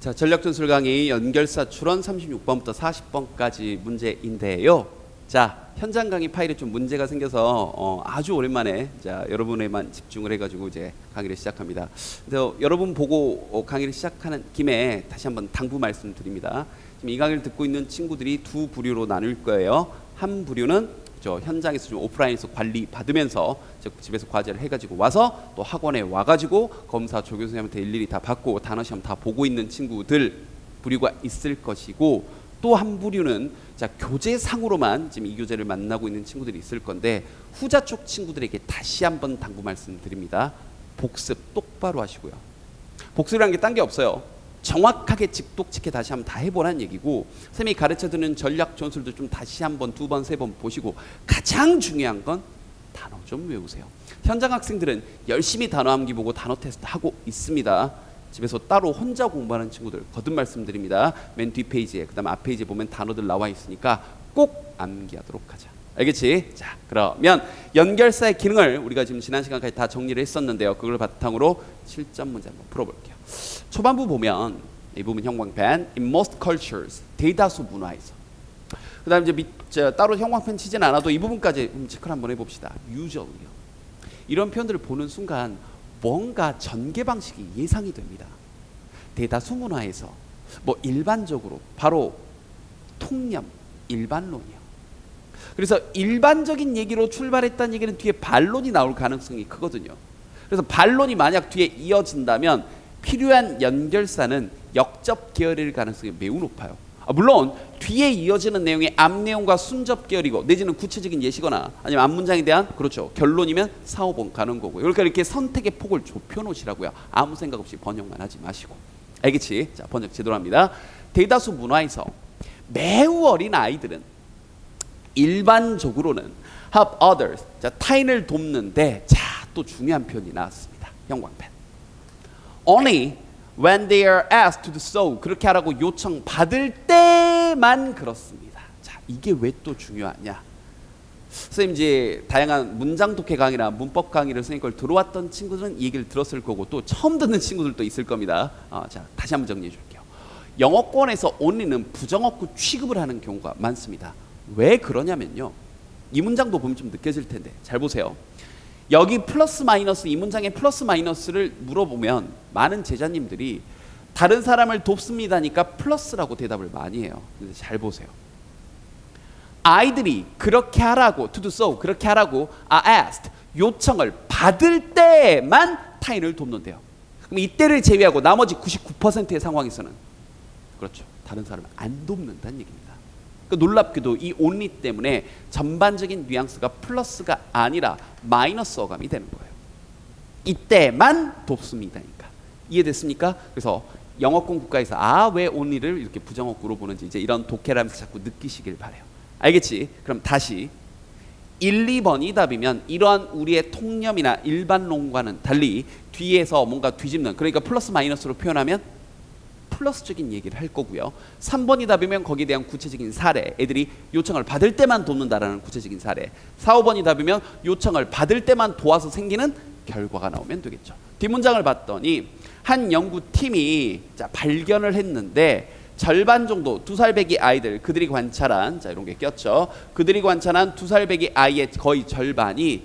자, 전략전술 강의 연결사 출원 36번부터 40번까지 문제인데요. 자, 현장 강의 파일에 좀 문제가 생겨서 아주 오랜만에 자, 여러분에만 집중을 해가지고 이제 강의를 시작합니다. 그래서 여러분 보고 강의를 시작하는 김에 다시 한번 당부 말씀드립니다. 지금 이 강의를 듣고 있는 친구들이 두 부류로 나눌 거예요. 한 부류는 저 현장에서 좀 오프라인에서 관리 받으면서 집에서 과제를 해가지고 와서 또 학원에 와가지고 검사 조교수님한테 일일이 다 받고 단어 시험 다 보고 있는 친구들 부류가 있을 것이고, 또 한 부류는 자 교재상으로만 지금 이 교재를 만나고 있는 친구들이 있을 건데, 후자 쪽 친구들에게 다시 한번 당부 말씀드립니다. 복습 똑바로 하시고요. 복습이라는 게 딴 게 없어요. 정확하게 직독직해 다시 한번 다 해보라는 얘기고, 선생님이 가르쳐드리는 전략 전술도 좀 다시 한번 두 번, 세 번 보시고, 가장 중요한 건 단어 좀 외우세요. 현장 학생들은 열심히 단어 암기 보고 단어 테스트 하고 있습니다. 집에서 따로 혼자 공부하는 친구들 거듭 말씀드립니다. 맨 뒷페이지에 그 다음 앞페이지에 보면 단어들 나와 있으니까 꼭 암기하도록 하자. 알겠지? 자, 그러면 연결사의 기능을 우리가 지금 지난 시간까지 다 정리를 했었는데요. 그걸 바탕으로 실전 문제 한번 풀어볼게요. 초반부 보면 이 부분 형광펜 In most cultures, 대다수 문화에서, 그 다음 이제 따로 형광펜 치진 않아도 이 부분까지 체크를 한번 해봅시다. usually요. 이런 표현들을 보는 순간 뭔가 전개 방식이 예상이 됩니다. 대다수 문화에서 뭐 일반적으로 바로 통념, 일반론이요. 그래서 일반적인 얘기로 출발했다는 얘기는 뒤에 반론이 나올 가능성이 크거든요. 그래서 반론이 만약 뒤에 이어진다면 필요한 연결사는 역접 계열일 가능성이 매우 높아요. 물론 뒤에 이어지는 내용의 앞내용과 순접 계열이고 내지는 구체적인 예시거나 아니면 앞문장에 대한 그렇죠 결론이면 4, 5번 가는 거고요. 그러니까 이렇게 선택의 폭을 좁혀 놓으시라고요. 아무 생각 없이 번역만 하지 마시고. 알겠지? 자, 번역 제대로 합니다. 대다수 문화에서 매우 어린 아이들은 일반적으로는 help others, 자, 타인을 돕는데, 자, 또 중요한 표현이 나왔습니다. 형광펜. Only when they are asked to do so, 그렇게 하라고 요청 받을 때만 그렇습니다. 자, 이게 왜 또 중요하냐? 선생님 이제 다양한 문장 독해 강의나 문법 강의를 선생님 걸 들어왔던 친구들은 이 얘기를 들었을 거고, 또 처음 듣는 친구들도 있을 겁니다. 자, 다시 한번 정리해 줄게요. 영어권에서 only는 부정어구 취급을 하는 경우가 많습니다. 왜 그러냐면요, 이 문장도 보면 좀 느껴질 텐데 잘 보세요. 여기 플러스 마이너스, 이 문장의 플러스 마이너스를 물어보면 많은 제자님들이 다른 사람을 돕습니다니까 플러스라고 대답을 많이 해요. 근데 잘 보세요. 아이들이 그렇게 하라고, to do so, 그렇게 하라고 are asked, 요청을 받을 때만 타인을 돕는데요. 그럼 이때를 제외하고 나머지 99%의 상황에서는 그렇죠, 다른 사람을 안 돕는다는 얘기입니다. 놀랍게도 이 only 때문에 전반적인 뉘앙스가 플러스가 아니라 마이너스 어감이 되는 거예요. 이때만 돕습니다니까. 이해됐습니까? 그래서 영어권 국가에서 왜 only를 이렇게 부정어구로 보는지 이제 이런 독해라면서 자꾸 느끼시길 바래요. 알겠지? 그럼 다시 1, 2번이 답이면 이러한 우리의 통념이나 일반론과는 달리 뒤에서 뭔가 뒤집는, 그러니까 플러스 마이너스로 표현하면 플러스적인 얘기를 할 거고요. 3번이 답이면 거기에 대한 구체적인 사례, 애들이 요청을 받을 때만 돕는다라는 구체적인 사례. 4, 5번이 답이면 요청을 받을 때만 도와서 생기는 결과가 나오면 되겠죠. 뒷문장을 봤더니 한 연구팀이 발견을 했는데 절반 정도 2살 배기 아이들, 그들이 관찰한, 자 이런 게 꼈죠. 그들이 관찰한 2살 배기 아이의 거의 절반이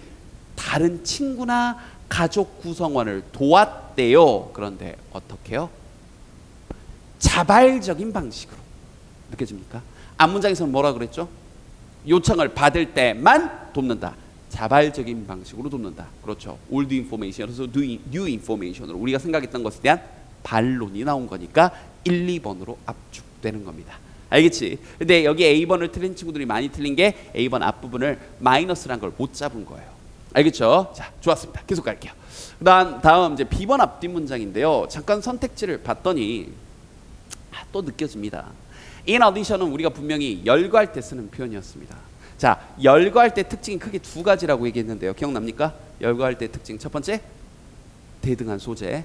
다른 친구나 가족 구성원을 도왔대요. 그런데 어떻게 해요? 자발적인 방식으로. 느껴집니까? 앞문장에서는 뭐라 그랬죠? 요청을 받을 때만 돕는다. 자발적인 방식으로 돕는다. 그렇죠. old information에서 new information으로 우리가 생각했던 것에 대한 반론이 나온 거니까 1, 2번으로 압축되는 겁니다. 알겠지? 근데 여기 A번을 틀린 친구들이 많이 틀린 게 A번 앞부분을 마이너스란 걸 못 잡은 거예요. 알겠죠? 자, 좋았습니다. 계속 갈게요. 다음 이제 B번 앞뒷 문장인데요. 잠깐 선택지를 봤더니 또 느껴집니다. In addition은 우리가 분명히 열거할 때 쓰는 표현이었습니다. 자, 열거할 때 특징이 크게 두 가지라고 얘기했는데요. 기억납니까? 열거할 때 특징 첫 번째, 대등한 소재.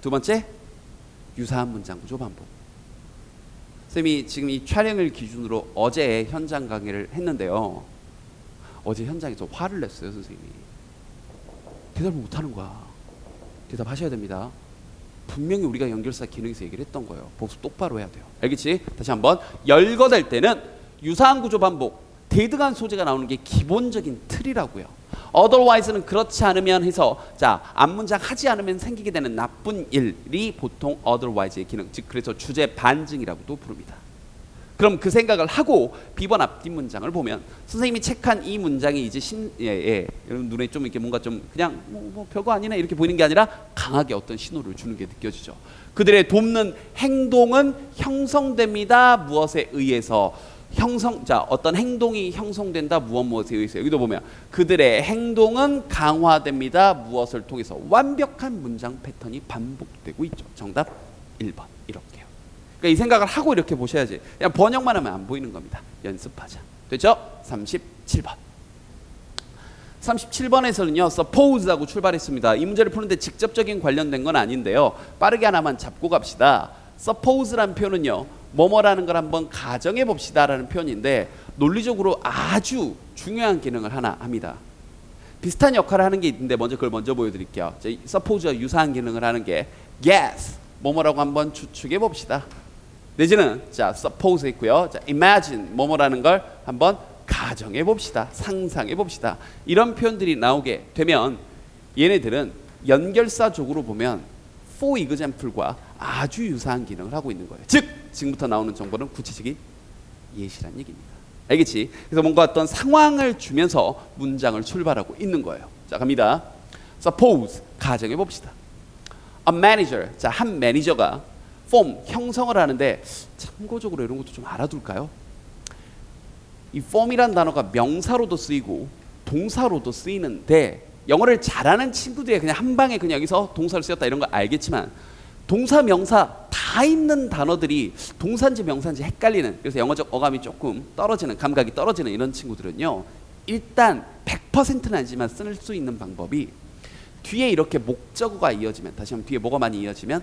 두 번째, 유사한 문장 구조 반복. 쌤이 지금 이 촬영을 기준으로 어제 현장 강의를 했는데요. 어제 현장에서 화를 냈어요, 선생님이. 대답을 못하는 거야. 대답하셔야 됩니다. 분명히 우리가 연결사 기능에서 얘기를 했던 거예요. 복습 똑바로 해야 돼요. 알겠지? 다시 한번. 열거될 때는 유사한 구조 반복, 대등한 소재가 나오는 게 기본적인 틀이라고요. otherwise는 그렇지 않으면 해서 자, 앞문장 하지 않으면 생기게 되는 나쁜 일이 보통 otherwise의 기능, 즉 그래서 주제 반증이라고도 부릅니다. 그럼 그 생각을 하고 비번 앞뒷 문장을 보면 선생님이 책한 이 문장이 이제 여러분 눈에 좀 이렇게 뭔가 좀 그냥 뭐 별거 아니네 이렇게 보이는 게 아니라 강하게 어떤 신호를 주는 게 느껴지죠. 그들의 돕는 행동은 형성됩니다. 무엇에 의해서? 자, 어떤 행동이 형성된다. 무엇에 의해서? 여기도 보면 그들의 행동은 강화됩니다. 무엇을 통해서? 완벽한 문장 패턴이 반복되고 있죠. 정답 1번 이렇게요. 그러니까 이 생각을 하고 이렇게 보셔야지. 그냥 번역만 하면 안 보이는 겁니다. 연습하자. 됐죠? 37번. 37번에서는요. suppose하고 출발했습니다. 이 문제를 푸는데 직접적인 관련된 건 아닌데요. 빠르게 하나만 잡고 갑시다. suppose라는 표현은요. 뭐뭐라는 걸 한번 가정해 봅시다라는 표현인데 논리적으로 아주 중요한 기능을 하나 합니다. 비슷한 역할을 하는 게 있는데 먼저 그걸 먼저 보여드릴게요. suppose와 유사한 기능을 하는 게 guess, 뭐뭐라고 한번 추측해 봅시다. 내지는 자 suppose 있고요. 자 imagine, 뭐뭐라는 걸 한번 가정해 봅시다. 상상해 봅시다. 이런 표현들이 나오게 되면 얘네들은 연결사적으로 보면 for example과 아주 유사한 기능을 하고 있는 거예요. 즉 지금부터 나오는 정보는 구체적인 예시란 얘기입니다. 알겠지? 그래서 뭔가 어떤 상황을 주면서 문장을 출발하고 있는 거예요. 자 갑니다. suppose, 가정해 봅시다. A manager, 자 한 매니저가 form, 형성을 하는데 참고적으로 이런 것도 좀 알아둘까요? 이 form이란 단어가 명사로도 쓰이고 동사로도 쓰이는데 영어를 잘하는 친구들이 그냥 한 방에 그냥 여기서 동사를 쓰였다 이런 거 알겠지만 동사, 명사 다 있는 단어들이 동사인지 명사인지 헷갈리는, 그래서 영어적 어감이 조금 떨어지는, 감각이 떨어지는 이런 친구들은요. 일단 100%는 아니지만 쓸 수 있는 방법이 뒤에 이렇게 목적어가 이어지면, 다시 한번 뒤에 뭐가 많이 이어지면,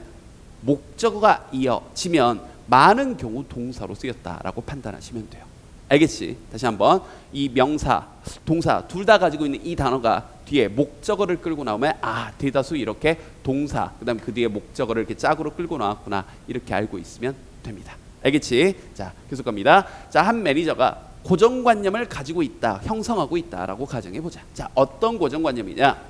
목적어가 이어지면 많은 경우 동사로 쓰였다라고 판단하시면 돼요. 알겠지? 다시 한번 이 명사, 동사 둘 다 가지고 있는 이 단어가 뒤에 목적어를 끌고 나오면 아 대다수 이렇게 동사 그다음 그 뒤에 목적어를 이렇게 짝으로 끌고 나왔구나 이렇게 알고 있으면 됩니다. 알겠지? 자 계속 갑니다. 자 한 매니저가 고정관념을 가지고 있다, 형성하고 있다라고 가정해 보자. 자 어떤 고정관념이냐?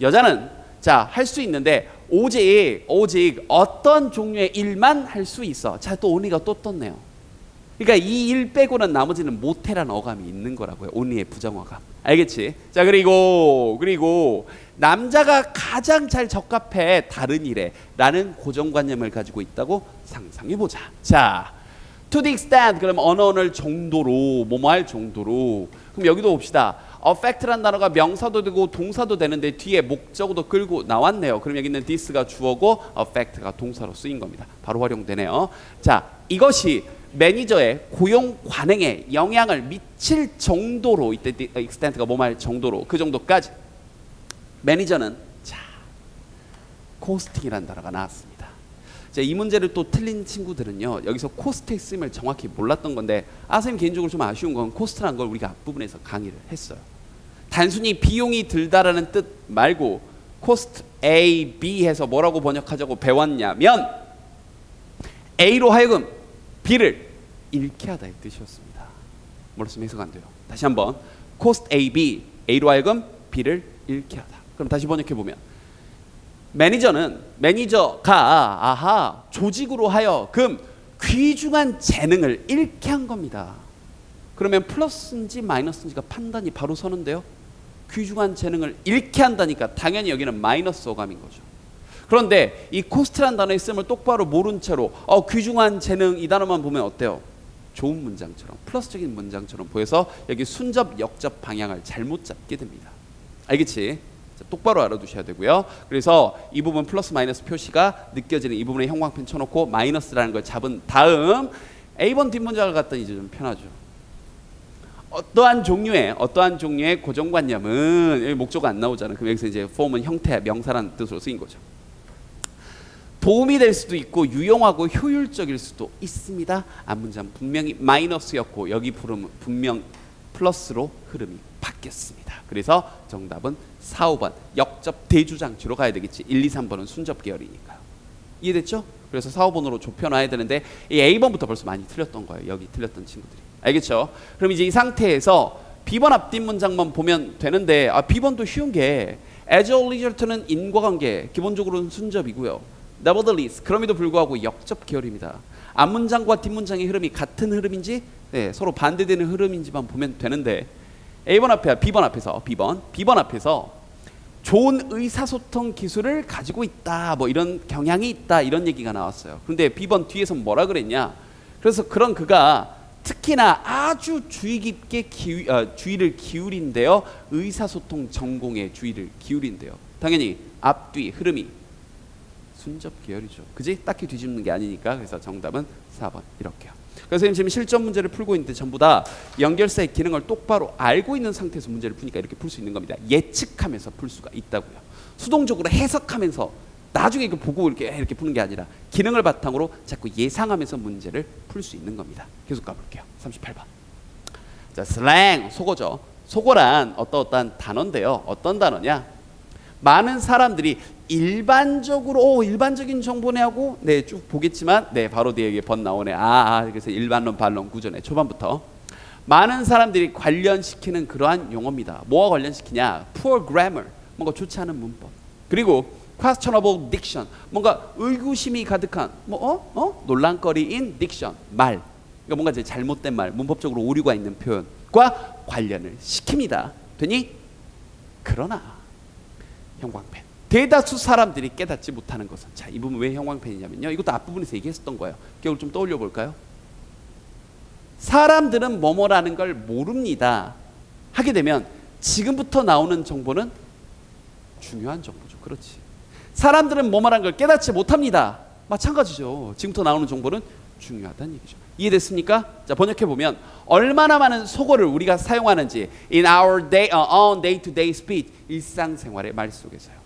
여자는 자 할 수 있는데 오직 어떤 종류의 일만 할 수 있어. 자 또 only가 또 떴네요. 그러니까 이 일 빼고는 나머지는 못해라는 어감이 있는 거라고요. only의 부정어감. 알겠지? 자 그리고 남자가 가장 잘 적합해 다른 일에 라는 고정관념을 가지고 있다고 상상해보자. 자 to the extent, 그럼 어느 정도로, 뭐뭐 할 정도로. 그럼 여기도 봅시다. affect란 단어가 명사도 되고 동사도 되는데 뒤에 목적어도 끌고 나왔네요. 그럼 여기 있는 this가 주어고 affect가 동사로 쓰인 겁니다. 바로 활용되네요. 자 이것이 매니저의 고용 관행에 영향을 미칠 정도로, 이때 extent가 뭐뭐 할 정도로, 그 정도까지 매니저는 자 코스팅이라는 단어가 나왔습니다. 자, 이 문제를 또 틀린 친구들은요 여기서 코스트의 쓰임을 정확히 몰랐던 건데 선생님 개인적으로 좀 아쉬운 건 코스트라는 걸 우리가 앞부분에서 강의를 했어요. 단순히 비용이 들다라는 뜻 말고 코스트 A, B 해서 뭐라고 번역하자고 배웠냐면 A로 하여금 B를 잃게 하다 이 뜻이었습니다. 몰랐으면 해석 안 돼요. 다시 한번 코스트 A, B, A로 하여금 B를 잃게 하다. 그럼 다시 번역해 보면 매니저가 조직으로 하여금 귀중한 재능을 잃게 한 겁니다. 그러면 플러스인지 마이너스인지가 판단이 바로 서는데요. 귀중한 재능을 잃게 한다니까 당연히 여기는 마이너스 어감인 거죠. 그런데 이 코스트란 단어의 쓰임을 똑바로 모른 채로 귀중한 재능 이 단어만 보면 어때요? 좋은 문장처럼, 플러스적인 문장처럼 보여서 여기 순접, 역접 방향을 잘못 잡게 됩니다. 알겠지? 자, 똑바로 알아두셔야 되고요. 그래서 이 부분 플러스 마이너스 표시가 느껴지는 이 부분에 형광펜 쳐놓고 마이너스라는 걸 잡은 다음 A번 뒷문장을 갖다 이제 좀 편하죠. 어떠한 종류의 고정관념은, 여기 목적어 안 나오잖아요. 그럼 여기서 이제 form은 형태, 명사라는 뜻으로 쓰인 거죠. 도움이 될 수도 있고 유용하고 효율적일 수도 있습니다. 앞문장 분명히 마이너스였고 여기 분명 플러스로 흐름이 바뀌었습니다. 그래서 정답은 4, 5번 역접 대주장치로 가야 되겠지. 1, 2, 3번은 순접 계열이니까요. 이해됐죠? 그래서 4, 5번으로 좁혀놔야 되는데 이 A번부터 벌써 많이 틀렸던 거예요. 여기 틀렸던 친구들이. 알겠죠? 그럼 이제 이 상태에서 B번 앞뒷 문장만 보면 되는데 B번도 쉬운 게 as a result는 인과관계, 기본적으로는 순접이고요. nevertheless, 그럼에도 불구하고 역접 계열입니다. 앞문장과 뒷문장의 흐름이 같은 흐름인지 서로 반대되는 흐름인지만 보면 되는데 A번 앞에 B번 앞에서 B번 앞에서 좋은 의사소통 기술을 가지고 있다, 뭐 이런 경향이 있다, 이런 얘기가 나왔어요. 그런데 B번 뒤에서 뭐라 그랬냐? 그래서 그런 그가 특히나 아주 주의 깊게 주의를 기울인데요. 의사소통 전공에 주의를 기울인데요. 당연히 앞뒤 흐름이 순접 계열이죠. 그지? 딱히 뒤집는 게 아니니까. 그래서 정답은 4번 이렇게요. 그래서 지금 실전 문제를 풀고 있는데 전부 다 연결사의 기능을 똑바로 알고 있는 상태에서 문제를 푸니까 이렇게 풀 수 있는 겁니다. 예측하면서 풀 수가 있다고요. 수동적으로 해석하면서 나중에 이거 보고 이렇게 푸는 게 아니라 기능을 바탕으로 자꾸 예상하면서 문제를 풀 수 있는 겁니다. 계속 가볼게요. 38번. 자, 슬랭, 속어죠. 속어란 어떠한 단어인데요. 어떤 단어냐? 많은 사람들이 일반적으로 일반적인 정보네 하고 쭉 보겠지만 바로 뒤에 번 나오네. 그래서 일반론 반론 구조네. 초반부터 많은 사람들이 관련시키는 그러한 용어입니다. 뭐와 관련시키냐? Poor grammar, 뭔가 좋지 않은 문법. 그리고 questionable diction, 뭔가 의구심이 가득한 논란거리인 diction, 말. 그러니까 뭔가 이제 잘못된 말, 문법적으로 오류가 있는 표현과 관련을 시킵니다. 되니? 그러나 형광펜. 대다수 사람들이 깨닫지 못하는 것은, 자, 이 부분 왜 형광펜이냐면요. 이것도 앞부분에서 얘기했었던 거예요. 기억을 좀 떠올려 볼까요? 사람들은 뭐뭐라는 걸 모릅니다. 하게 되면 지금부터 나오는 정보는 중요한 정보죠. 그렇지. 사람들은 뭐뭐라는 걸 깨닫지 못합니다. 마찬가지죠. 지금부터 나오는 정보는 중요하다는 얘기죠. 이해됐습니까? 자, 번역해 보면 얼마나 많은 속어를 우리가 사용하는지 in our on day-to-day speech, 일상생활의 말 속에서요.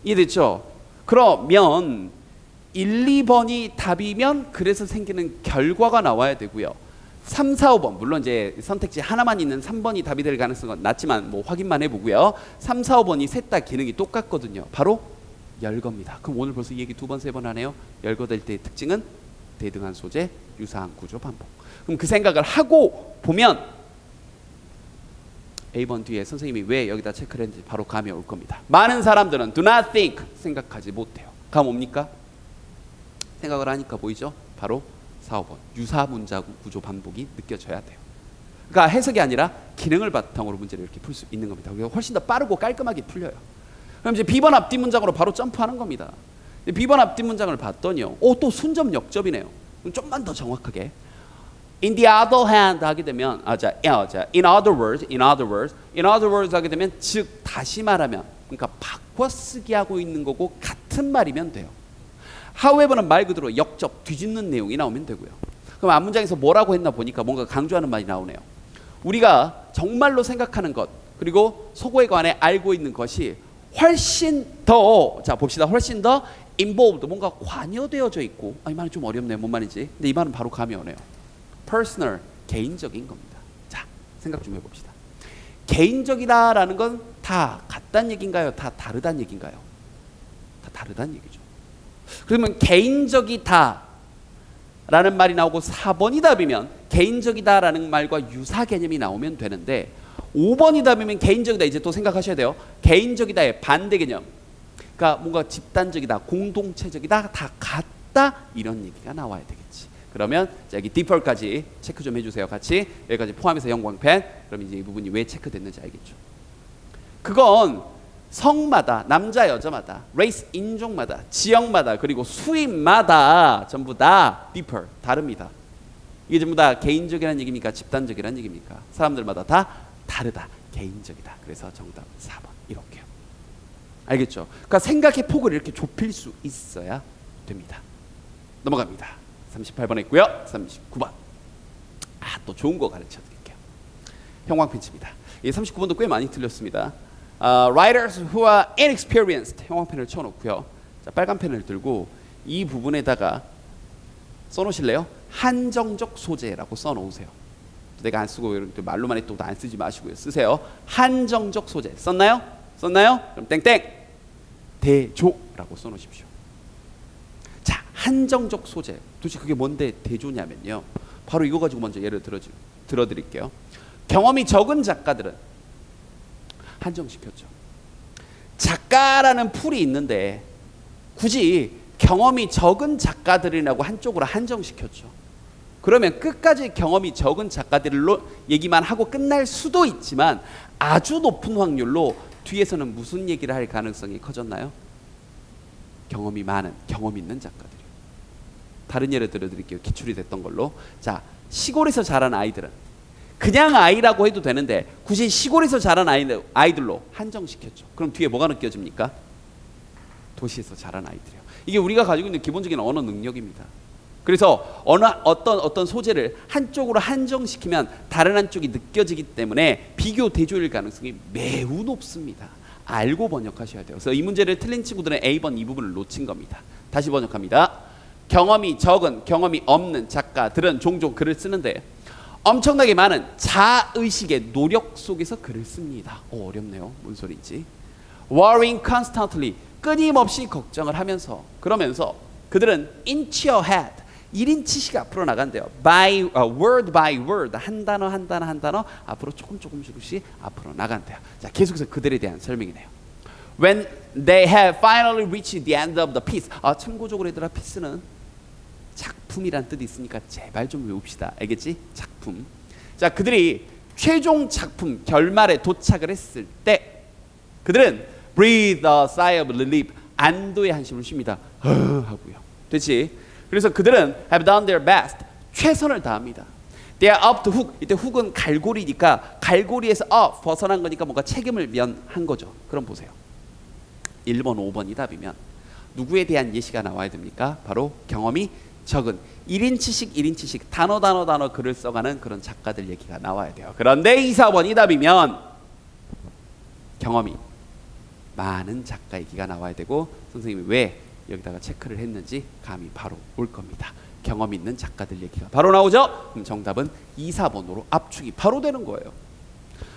이해됐죠? 그러면 1, 2번이 답이면 그래서 생기는 결과가 나와야 되고요. 3, 4, 5번 물론 이제 선택지 하나만 있는 3번이 답이 될 가능성은 낮지만 뭐 확인만 해보고요. 3, 4, 5번이 셋 다 기능이 똑같거든요. 바로 열거입니다. 그럼 오늘 벌써 이 얘기 2번, 3번 하네요. 열거될 때의 특징은 대등한 소재, 유사한 구조, 반복. 그럼 그 생각을 하고 보면 A번 뒤에 선생님이 왜 여기다 체크를 했는지 바로 감이 올 겁니다. 많은 사람들은 do not think, 생각하지 못해요. 감 옵니까? 생각을 하니까 보이죠? 바로 4, 5번 유사 문자 구조 반복이 느껴져야 돼요. 그러니까 해석이 아니라 기능을 바탕으로 문제를 이렇게 풀 수 있는 겁니다. 그래서 훨씬 더 빠르고 깔끔하게 풀려요. 그럼 이제 B번 앞뒤 문장으로 바로 점프하는 겁니다. B번 앞뒤 문장을 봤더니요. 또 순접 역접이네요. 좀만 더 정확하게 in the other hand 하게 되면 in other words 하게 되면 즉 다시 말하면, 그러니까 바꿔쓰기 하고 있는 거고 같은 말이면 돼요. however는 말 그대로 역접 뒤집는 내용이 나오면 되고요. 그럼 앞문장에서 뭐라고 했나 보니까 뭔가 강조하는 말이 나오네요. 우리가 정말로 생각하는 것 그리고 속어에 관해 알고 있는 것이 훨씬 더, 자 봅시다, 훨씬 더 involved, 뭔가 관여되어져 있고, 이 말은 좀 어렵네요. 뭔 말인지. 근데 이 말은 바로 감이 오네요. personal, 개인적인 겁니다. 자, 생각 좀 해봅시다. 개인적이다라는 건 다 같다는 얘기인가요? 다 다르다는 얘기인가요? 다 다르다는 얘기죠. 그러면 개인적이다 라는 말이 나오고 4번이 답이면 개인적이다라는 말과 유사 개념이 나오면 되는데 5번이 답이면 개인적이다, 이제 또 생각하셔야 돼요. 개인적이다의 반대 개념, 그러니까 뭔가 집단적이다, 공동체적이다, 다 같다, 이런 얘기가 나와야 되겠지. 그러면 여기 디펄까지 체크 좀 해주세요. 같이 여기까지 포함해서 형광펜. 그럼 이제 이 부분이 왜 체크됐는지 알겠죠. 그건 성마다, 남자 여자마다, 레이스 인종마다, 지역마다, 그리고 수입마다 전부 다 디펄, 다릅니다. 이게 전부 다 개인적이라는 얘기입니까? 집단적이라는 얘기입니까? 사람들마다 다 다르다, 개인적이다. 그래서 정답 4번 이렇게요. 알겠죠? 그러니까 생각의 폭을 이렇게 좁힐 수 있어야 됩니다. 넘어갑니다. 38번 했고요. 39번. 또 좋은 거 가르쳐 드릴게요. 형광펜치입니다. 이 39번도 꽤 많이 틀렸습니다. Writers who are inexperienced, 형광펜을 쳐놓고요. 자, 빨간 펜을 들고 이 부분에다가 써놓으실래요? 한정적 소재라고 써놓으세요. 내가 안 쓰고 말로만 해도 안 쓰지 마시고요. 쓰세요. 한정적 소재. 썼나요? 썼나요? 그럼 땡땡 대조라고 써놓으십시오. 한정적 소재. 도대체 그게 뭔데 대조냐면요. 바로 이거 가지고 먼저 예를 들어드릴게요. 경험이 적은 작가들은 한정시켰죠. 작가라는 풀이 있는데 굳이 경험이 적은 작가들이라고 한쪽으로 한정시켰죠. 그러면 끝까지 경험이 적은 작가들로 얘기만 하고 끝날 수도 있지만 아주 높은 확률로 뒤에서는 무슨 얘기를 할 가능성이 커졌나요? 경험이 많은, 경험 있는 작가들이요. 다른 예를 들어드릴게요. 기출이 됐던 걸로. 자, 시골에서 자란 아이들은 그냥 아이라고 해도 되는데 굳이 시골에서 자란 아이들로 한정시켰죠. 그럼 뒤에 뭐가 느껴집니까? 도시에서 자란 아이들이요. 이게 우리가 가지고 있는 기본적인 언어 능력입니다. 그래서 어떤 소재를 한쪽으로 한정시키면 다른 한쪽이 느껴지기 때문에 비교 대조일 가능성이 매우 높습니다. 알고 번역하셔야 돼요. 그래서 이 문제를 틀린 친구들은 A번 이 부분을 놓친 겁니다. 다시 번역합니다. 경험이 적은, 경험이 없는 작가들은 종종 글을 쓰는데 엄청나게 많은 자의식의 노력 속에서 글을 씁니다. 어렵네요. 뭔 소리인지. Worrying constantly, 끊임없이 걱정을 하면서, 그러면서 그들은 inch ahead, 1인치씩 앞으로 나간대요. word by word, 한 단어 한 단어 한 단어 앞으로 조금씩 앞으로 나간대요. 자, 계속해서 그들에 대한 설명이네요. When they have finally reached the end of the piece. 참고적으로 얘들아, piece는 작품이란 뜻이 있으니까 제발 좀 외웁시다. 알겠지? 작품. 자, 그들이 최종 작품 결말에 도착을 했을 때 그들은 breathe a sigh of relief, 안도의 한숨을 쉽니다. 하고요. 됐지? 그래서 그들은 have done their best, 최선을 다합니다. They are up to hook. 이때 hook은 갈고리니까 갈고리에서 벗어난 거니까 뭔가 책임을 면한 거죠. 그럼 보세요. 1번, 5번이 답이면 누구에 대한 예시가 나와야 됩니까? 바로 경험이 적은 1인치씩 단어 글을 써가는 그런 작가들 얘기가 나와야 돼요. 그런데 2, 4번이 답이면 경험이 많은 작가 얘기가 나와야 되고 선생님이 왜 여기다가 체크를 했는지 감이 바로 올 겁니다. 경험 있는 작가들 얘기가 바로 나오죠. 그럼 정답은 2, 4번으로 압축이 바로 되는 거예요.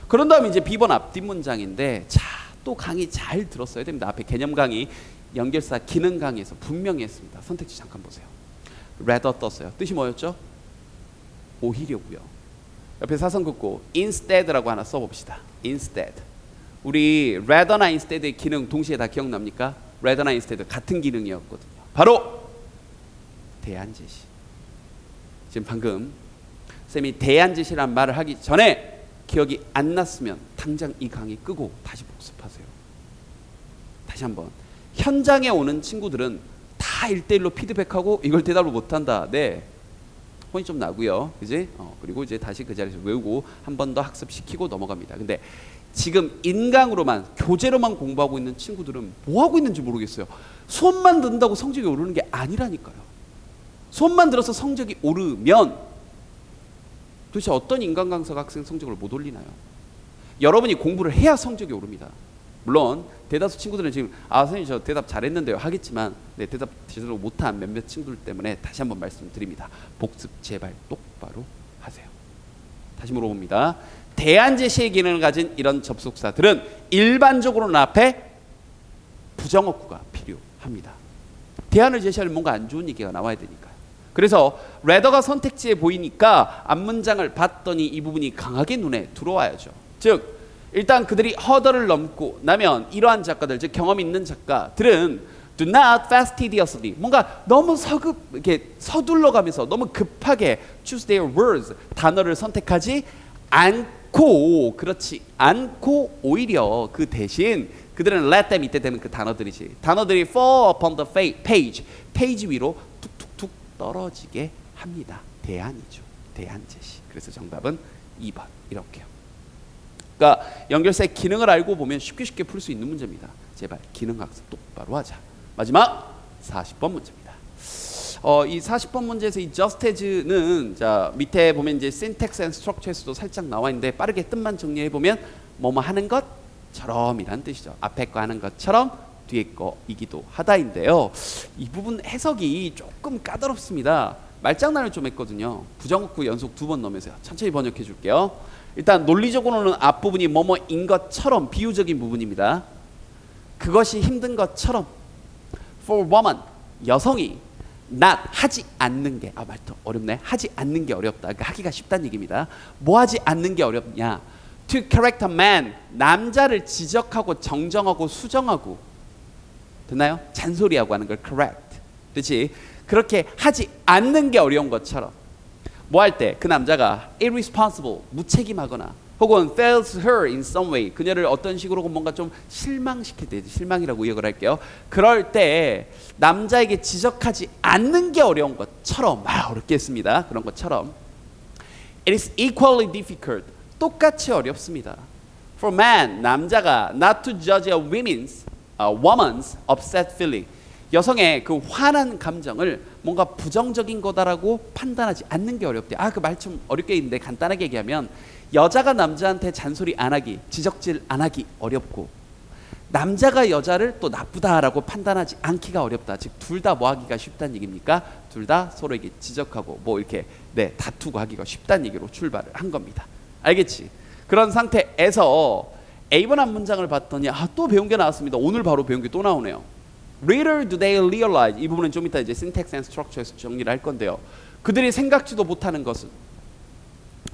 그런 다음에 이제 B번 앞뒷 문장인데, 자, 또 강의 잘 들었어야 됩니다. 앞에 개념 강의, 연결사 기능 강의에서 분명히 했습니다. 선택지 잠깐 보세요. rather 떴어요. 뜻이 뭐였죠? 오히려고요. 옆에 사선 긋고 instead라고 하나 써봅시다. instead. 우리 rather나 instead의 기능 동시에 다 기억납니까? rather나 instead 같은 기능이었거든요. 바로 대안 제시. 지금 방금 쌤이 대안 제시란 말을 하기 전에 기억이 안 났으면 당장 이 강의 끄고 다시 복습하세요. 다시 한번. 현장에 오는 친구들은 다 1대1로 피드백하고 이걸 대답을 못한다. 네, 혼이 좀 나고요. 그지? 그리고 이제 다시 그 자리에서 외우고 한 번 더 학습시키고 넘어갑니다. 근데 지금 인강으로만, 교재로만 공부하고 있는 친구들은 뭐 하고 있는지 모르겠어요. 수업만 듣는다고 성적이 오르는 게 아니라니까요. 수업만 들어서 성적이 오르면 도대체 어떤 인강 강사가 학생 성적을 못 올리나요? 여러분이 공부를 해야 성적이 오릅니다. 물론 대다수 친구들은 지금 선생님 저 대답 잘했는데요 하겠지만, 네, 대답 제대로 못한 몇몇 친구들 때문에 다시 한번 말씀드립니다. 복습 제발 똑바로 하세요. 다시 물어봅니다. 대안 제시의 기능을 가진 이런 접속사들은 일반적으로는 앞에 부정어구가 필요합니다. 대안을 제시할 뭔가 안 좋은 얘기가 나와야 되니까요. 그래서 rather가 선택지에 보이니까 앞문장을 봤더니 이 부분이 강하게 눈에 들어와야죠. 즉 일단 그들이 허들을 넘고 나면 이러한 작가들, 즉 경험 있는 작가들은 do not fastidiously, 뭔가 너무 이렇게 서둘러 가면서 너무 급하게 choose their words, 단어를 선택하지 않고, 그렇지 않고 오히려 그 대신 그들은 let them, 이때 되면 그 단어들이지, 단어들이 fall upon the page, 페이지 위로 툭툭툭 떨어지게 합니다. 대안이죠. 대안 제시. 그래서 정답은 2번 이렇게요. 그러니까 연결사의 기능을 알고 보면 쉽게 풀 수 있는 문제입니다. 제발 기능 학습 똑바로 하자. 마지막 40번 문제입니다. 이 40번 문제에서 이 just as는 자 밑에 보면 이제 syntax and structure에서도 살짝 나와 있는데 빠르게 뜻만 정리해 보면 뭐뭐 하는 것처럼이란 뜻이죠. 앞에 거 하는 것처럼 뒤에 거이기도 하다인데요. 이 부분 해석이 조금 까다롭습니다. 말장난을 좀 했거든요. 부정어구 연속 2번 넣으면서요. 천천히 번역해 줄게요. 일단 논리적으로는 앞부분이 뭐뭐인 것처럼 비유적인 부분입니다. 그것이 힘든 것처럼 for woman, 여성이 not 하지 않는 게 말도 어렵네. 하지 않는 게 어렵다. 그러니까 하기가 쉽다는 얘기입니다. 뭐 하지 않는 게 어렵냐? To correct a man, 남자를 지적하고 정정하고 수정하고, 됐나요? 잔소리하고 하는 걸 correct. 그렇지? 그렇게 하지 않는 게 어려운 것처럼 뭐 할 때 그 남자가 irresponsible, 무책임하거나 혹은 fails her in some way, 그녀를 어떤 식으로 뭔가 좀 실망시킬 때, 실망이라고 의역을 할게요. 그럴 때 남자에게 지적하지 않는 게 어려운 것처럼, 어렵게 했습니다. 그런 것처럼 it is equally difficult, 똑같이 어렵습니다. for man, 남자가 not to judge a woman's upset feeling, 여성의 그 화난 감정을 뭔가 부정적인 거다라고 판단하지 않는 게 어렵대. 그 말 좀 어렵게 있는데 간단하게 얘기하면 여자가 남자한테 잔소리 안 하기, 지적질 안 하기 어렵고, 남자가 여자를 또 나쁘다라고 판단하지 않기가 어렵다. 즉 둘 다 뭐 하기가 쉽다는 얘기입니까? 둘 다 서로에게 지적하고 뭐 이렇게 다투고 하기가 쉽다는 얘기로 출발을 한 겁니다. 알겠지? 그런 상태에서 A번 한 문장을 봤더니 또 배운 게 나왔습니다. 오늘 바로 배운 게 또 나오네요. Little do they realize, 이 부분은 좀 이따 이제 syntax and structure에서 정리를 할 건데요. 그들이 생각지도 못하는 것은,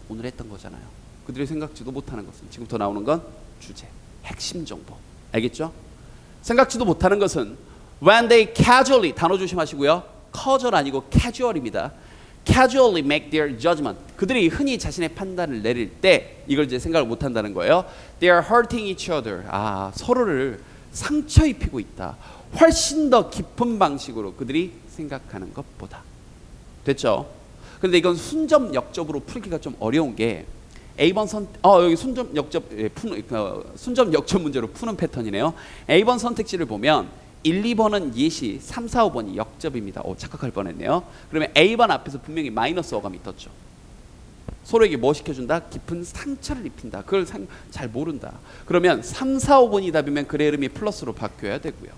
오늘 했던 거잖아요. 그들이 생각지도 못하는 것은, 지금부터 나오는 건 주제, 핵심 정보. 알겠죠? 생각지도 못하는 것은 when they casually, 단어 조심하시고요. casual 아니고 casual입니다. casually make their judgment. 그들이 흔히 자신의 판단을 내릴 때 이걸 이제 생각을 못 한다는 거예요. They are hurting each other. 서로를 상처 입히고 있다. 훨씬 더 깊은 방식으로 그들이 생각하는 것보다. 됐죠? 근데 이건 순접 역접으로 풀기가 좀 어려운 게 A번 여기 순접 역접 순접 역접 문제로 푸는 패턴이네요. A번 선택지를 보면 1, 2번은 예시, 3, 4, 5번이 역접입니다. 착각할 뻔했네요. 그러면 A번 앞에서 분명히 마이너스 어감이 떴죠. 서로에게 뭐 시켜준다? 깊은 상처를 입힌다. 그걸 잘 모른다. 그러면 3, 4, 5번이 답이면 글의 이름이 플러스로 바뀌어야 되고요.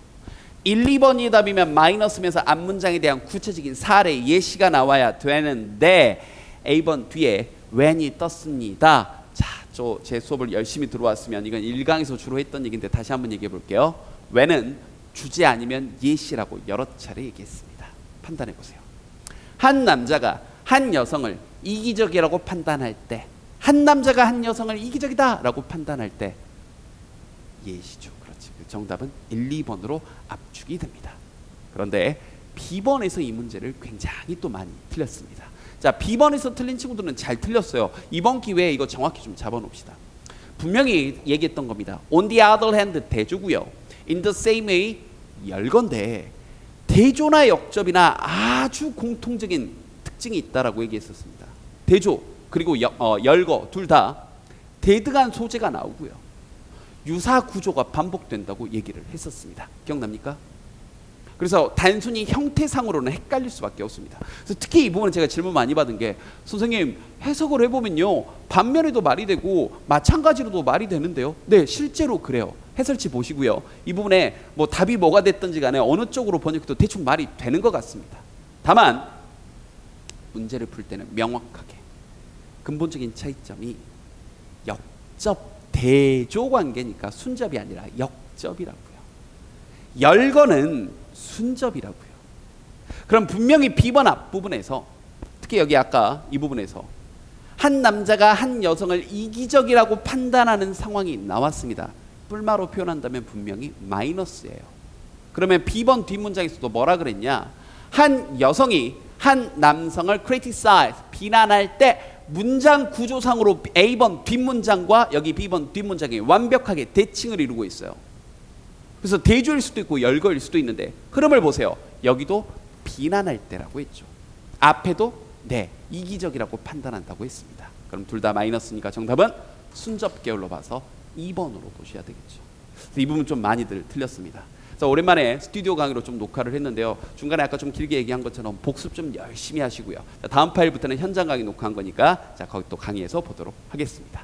1, 2번이 답이면 마이너스면서 앞문장에 대한 구체적인 사례, 예시가 나와야 되는데 A번 뒤에 when이 떴습니다. 자, 제 수업을 열심히 들어왔으면 이건 1강에서 주로 했던 얘기인데 다시 한번 얘기해 볼게요. when은 주제 아니면 예시라고 여러 차례 얘기했습니다. 판단해 보세요. 한 남자가 한 여성을 이기적이라고 판단할 때, 한 남자가 한 여성을 이기적이다라고 판단할 때 예시죠. 그렇지. 정답은 1, 2번으로 압축이 됩니다. 그런데 B번에서 이 문제를 굉장히 또 많이 틀렸습니다. 자, B번에서 틀린 친구들은 잘 틀렸어요. 이번 기회에 이거 정확히 좀 잡아놓읍시다. 분명히 얘기했던 겁니다. On the other hand, 대조고요. In the same way, 열건데 대조나 역접이나 아주 공통적인 특징이 있다라고 얘기했었습니다. 대조 그리고 열거 둘 다 대등한 소재가 나오고요. 유사 구조가 반복된다고 얘기를 했었습니다. 기억납니까? 그래서 단순히 형태상으로는 헷갈릴 수밖에 없습니다. 그래서 특히 이 부분은 제가 질문 많이 받은 게, 선생님 해석을 해보면요 반면에도 말이 되고 마찬가지로도 말이 되는데요. 네, 실제로 그래요. 해설지 보시고요. 이 부분에 뭐 답이 뭐가 됐든지 간에 어느 쪽으로 번역해도 대충 말이 되는 것 같습니다. 다만 문제를 풀 때는 명확하게 근본적인 차이점이 역접 대조 관계니까 순접이 아니라 역접이라고요. 열거는 순접이라고요. 그럼 분명히 B번 앞부분에서, 특히 여기 아까 이 부분에서 한 남자가 한 여성을 이기적이라고 판단하는 상황이 나왔습니다. 뿔마로 표현한다면 분명히 마이너스예요. 그러면 B번 뒷문장에서도 뭐라 그랬냐? 한 여성이 한 남성을 criticize, 비난할 때 문장 구조상으로 A번 뒷문장과 여기 B번 뒷문장이 완벽하게 대칭을 이루고 있어요. 그래서 대조일 수도 있고 열거일 수도 있는데 흐름을 보세요. 여기도 비난할 때라고 했죠. 앞에도 이기적이라고 판단한다고 했습니다. 그럼 둘 다 마이너스니까 정답은 순접 계열로 봐서 2번으로 보셔야 되겠죠. 그래서 이 부분 좀 많이들 틀렸습니다. 그래서 오랜만에 스튜디오 강의로 좀 녹화를 했는데요. 중간에 아까 좀 길게 얘기한 것처럼 복습 좀 열심히 하시고요. 다음 파일부터는 현장 강의 녹화한 거니까 거기 또 강의에서 보도록 하겠습니다.